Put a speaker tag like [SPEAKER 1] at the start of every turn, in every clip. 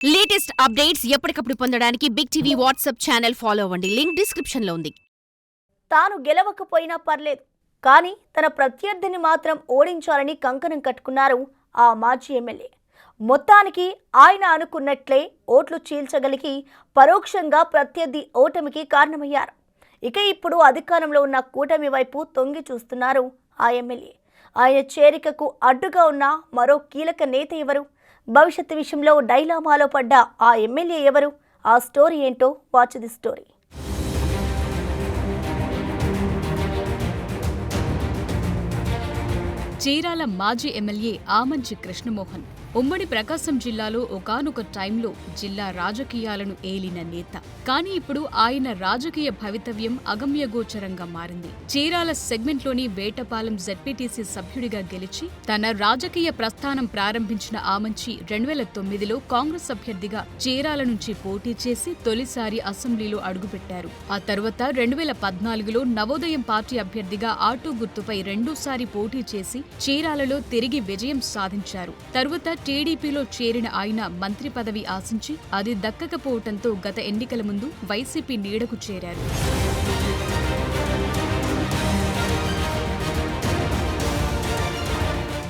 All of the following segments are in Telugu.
[SPEAKER 1] లేటెస్ట్ అప్డేట్స్ ఎప్పటికప్పుడు పొందడానికి big TV WhatsApp channel follow అవ్వండి. లింక్ డిస్క్రిప్షన్ లో ఉంది.
[SPEAKER 2] తాను గెలవకపోయినా పర్లేదు, కానీ తన ప్రత్యర్థిని మాత్రం ఓడించాలని కంకణం కట్టుకున్నారు ఆ మాజీ ఎమ్మెల్యే. మొత్తానికి ఆయన అనుకున్నట్లే ఓట్లు చీల్చగలిగి పరోక్షంగా ప్రత్యర్థి ఓటమికి కారణమయ్యారు. ఇక ఇప్పుడు అధికారంలో ఉన్న కూటమి వైపు తొంగి చూస్తున్నారు ఆ ఎమ్మెల్యే. ఆయన చేరికకు అడ్డుగా ఉన్న మరో కీలక నేత ఎవరు? భవిష్యత్తు విషయంలో డైలామాలో పడ్డ ఆ ఎమ్మెల్యే ఎవరు? ఆ స్టోరీ ఏంటో వాచ్ ది స్టోరీ.
[SPEAKER 3] చీరాల మాజీ ఎమ్మెల్యే ఆమంచి కృష్ణమోహన్ ఉమ్మడి ప్రకాశం జిల్లాలో ఒకానొక టైంలో జిల్లా రాజకీయాలను ఏలిన నేత. కానీ ఇప్పుడు ఆయన రాజకీయ భవితవ్యం అగమ్యగోచరంగా మారింది. చీరాల సెగ్మెంట్లోని వేటపాలెం జెడ్పీటీసీ సభ్యుడిగా గెలిచి తన రాజకీయ ప్రస్థానం ప్రారంభించిన ఆమంచి 2009లో కాంగ్రెస్ అభ్యర్థిగా చీరాల నుంచి పోటీ చేసి తొలిసారి అసెంబ్లీలో అడుగుపెట్టారు. ఆ తర్వాత 2014లో నవోదయం పార్టీ అభ్యర్థిగా ఆటో గుర్తుపై రెండోసారి పోటీ చేసి చీరాలలో తిరిగి విజయం సాధించారు. తరువాత టీడీపీలో చేరిన ఆయన మంత్రి పదవి ఆశించి అది దక్కకపోవడంతో గత ఎన్నికల ముందు వైసీపీ నీడకు చేరారు.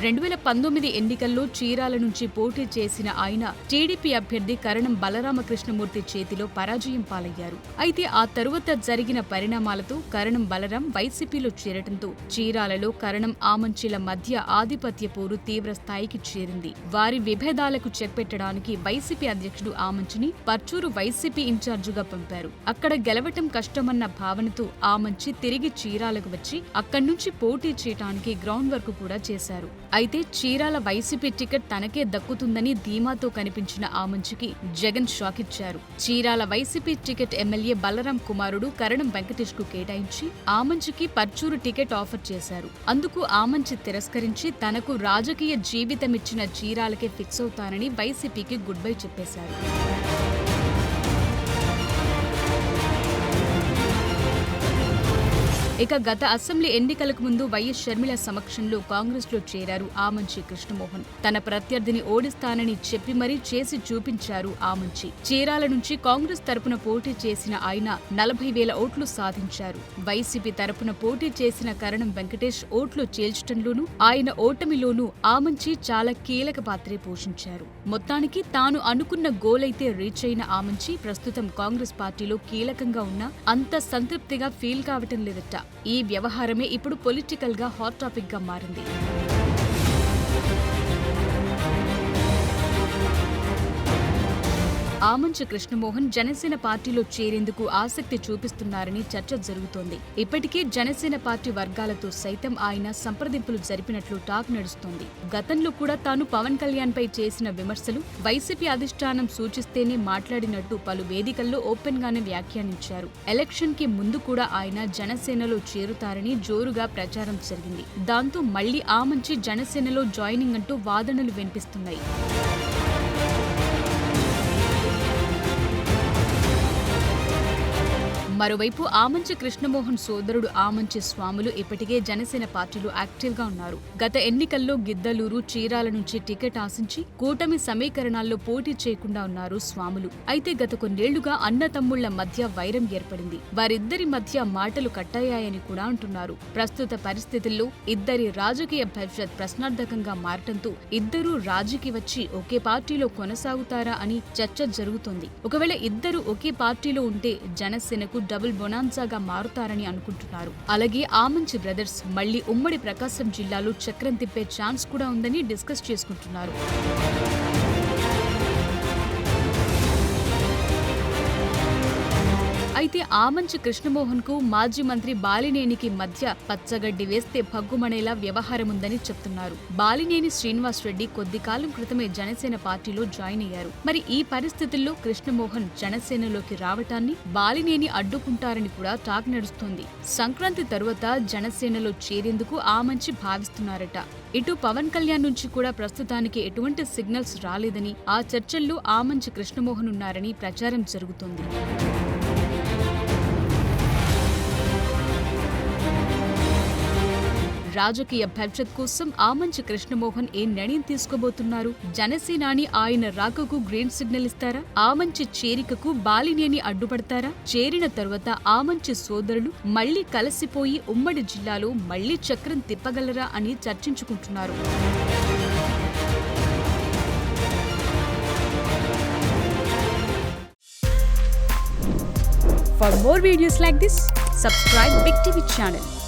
[SPEAKER 3] 2019 ఎన్నికల్లో చీరాల నుంచి పోటీ చేసిన ఆయన టీడీపీ అభ్యర్థి కరణం బలరామకృష్ణమూర్తి చేతిలో పరాజయం పాలయ్యారు. అయితే ఆ తరువాత జరిగిన పరిణామాలతో కరణం బలరాం వైసీపీలో చేరటంతో చీరాలలో కరణం ఆమంచిల మధ్య ఆధిపత్య పోరు తీవ్ర స్థాయికి చేరింది. వారి విభేదాలకు చెక్పెట్టడానికి వైసీపీ అధ్యక్షుడు ఆమంచిని పర్చూరు వైసీపీ ఇన్ఛార్జిగా పంపారు. అక్కడ గెలవటం కష్టమన్న భావనతో ఆమంచి తిరిగి చీరాలకు వచ్చి అక్కడి నుంచి పోటీ చేయడానికి గ్రౌండ్ వర్క్ కూడా చేశారు. అయితే చీరాల వైసీపీ టికెట్ తనకే దక్కుతుందని ధీమాతో కనిపించిన ఆమంచికి జగన్ షాక్ ఇచ్చారు. చీరాల వైసీపీ టికెట్ ఎమ్మెల్యే బలరాం కుమారుడు కరణం వెంకటేష్ కు కేటాయించి ఆమంచికి పర్చూరు టికెట్ ఆఫర్ చేశారు. అందుకు ఆమంచి తిరస్కరించి తనకు రాజకీయ జీవితమిచ్చిన చీరాలకే ఫిక్స్ అవుతానని వైసీపీకి గుడ్ బై చెప్పేశారు. ఇక గత అసెంబ్లీ ఎన్నికలకు ముందు వైఎస్ షర్మిల సమక్షంలో కాంగ్రెస్లో చేరారు ఆమంచి కృష్ణమోహన్. తన ప్రత్యర్థిని ఓడిస్తానని చెప్పి మరీ చేసి చూపించారు ఆమంచి. చీరాల నుంచి కాంగ్రెస్ తరపున పోటీ చేసిన ఆయన 40,000 ఓట్లు సాధించారు. వైసీపీ తరపున పోటీ చేసిన కరణం వెంకటేష్ ఓట్లు చేల్చడంలోనూ ఆయన ఓటమిలోనూ ఆమంచి చాలా కీలక పాత్రే పోషించారు. మొత్తానికి తాను అనుకున్న గోల్ అయితే రీచ్ అయిన ఆమంచి ప్రస్తుతం కాంగ్రెస్ పార్టీలో కీలకంగా ఉన్న అంత సంతృప్తిగా ఫీల్ కావటం లేదట. ఈ వ్యవహారమే ఇప్పుడు పొలిటికల్ గా హాట్ టాపిక్ గా మారింది. ఆమంచి కృష్ణమోహన్ జనసేన పార్టీలో చేరేందుకు ఆసక్తి చూపిస్తున్నారని చర్చ జరుగుతోంది. ఇప్పటికే జనసేన పార్టీ వర్గాలతో సైతం ఆయన సంప్రదింపులు జరిపినట్లు టాక్ నడుస్తోంది. గతంలో కూడా తాను పవన్ కళ్యాణ్ పై చేసిన విమర్శలు వైసీపీ అధిష్టానం సూచిస్తేనే మాట్లాడినట్టు పలు వేదికల్లో ఓపెన్ గానే వ్యాఖ్యానించారు. ఎలక్షన్ కి ముందు కూడా ఆయన జనసేనలో చేరుతారని జోరుగా ప్రచారం జరిగింది. దాంతో మళ్లీ ఆమంచి జనసేనలో జాయినింగ్ అంటూ వాదనలు వినిపిస్తున్నాయి. మరోవైపు ఆమంచి కృష్ణమోహన్ సోదరుడు ఆమంచి స్వాములు ఇప్పటికే జనసేన పార్టీలో యాక్టివ్ గా ఉన్నారు. గత ఎన్నికల్లో గిద్దలూరు, చీరాల నుంచి టికెట్ ఆశించి కూటమి సమీకరణాల్లో పోటీ చేయకుండా ఉన్నారు స్వాములు. అయితే గత కొన్నేళ్లుగా అన్నతమ్ముళ్ల మధ్య వైరం ఏర్పడింది. వారిద్దరి మధ్య మాటలు కట్టయ్యాయని కూడా అంటున్నారు. ప్రస్తుత పరిస్థితుల్లో ఇద్దరి రాజకీయ భవిష్యత్ ప్రశ్నార్థకంగా మారటంతో ఇద్దరూ రాజీకి వచ్చి ఒకే పార్టీలో కొనసాగుతారా అని చర్చ జరుగుతోంది. ఒకవేళ ఇద్దరు ఒకే పార్టీలో ఉంటే జనసేనకు డబుల్ బొనాన్సాగా మారుతారని అనుకుంటున్నారు. అలాగే ఆమంచి బ్రదర్స్ మళ్లీ ఉమ్మడి ప్రకాశం జిల్లాలో చక్రం తిప్పే ఛాన్స్ కూడా ఉందని డిస్కస్ చేసుకుంటున్నారు. అయితే ఆమంచి కృష్ణమోహన్ కు మాజీ మంత్రి బాలినేనికి మధ్య పచ్చగడ్డి వేస్తే భగ్గుమనేలా వ్యవహారముందని చెప్తున్నారు. బాలినేని శ్రీనివాస్ రెడ్డి కొద్ది కాలం క్రితమే జనసేన పార్టీలో జాయిన్ అయ్యారు. మరి ఈ పరిస్థితుల్లో కృష్ణమోహన్ జనసేనలోకి రావటాన్ని బాలినేని అడ్డుకుంటారని కూడా టాక్ నడుస్తోంది. సంక్రాంతి తరువాత జనసేనలో చేరేందుకు ఆమంచి భావిస్తున్నారట. ఇటు పవన్ కళ్యాణ్ నుంచి కూడా ప్రస్తుతానికి ఎటువంటి సిగ్నల్స్ రాలేదని, ఆ చర్చల్లో ఆమంచి కృష్ణమోహన్ ఉన్నారని ప్రచారం జరుగుతోంది. రాజకీయ భవిష్యత్ కోసం ఆమంచి కృష్ణమోహన్ ఏ నిర్ణయం తీసుకోబోతున్నారు? జనసేనాని ఆయన రాకకు గ్రీన్ సిగ్నల్ ఇస్తారా? ఆమంచి చేరికకు బాలినేని అడ్డుపడతారా? చేరిన తరువాత ఆమంచి సోదరులు మళ్లీ కలిసిపోయి ఉమ్మడి జిల్లాలో మళ్లీ చక్రం తిప్పగలరా అని చర్చించుకుంటున్నారు. For more videos like this, subscribe Big TV channel.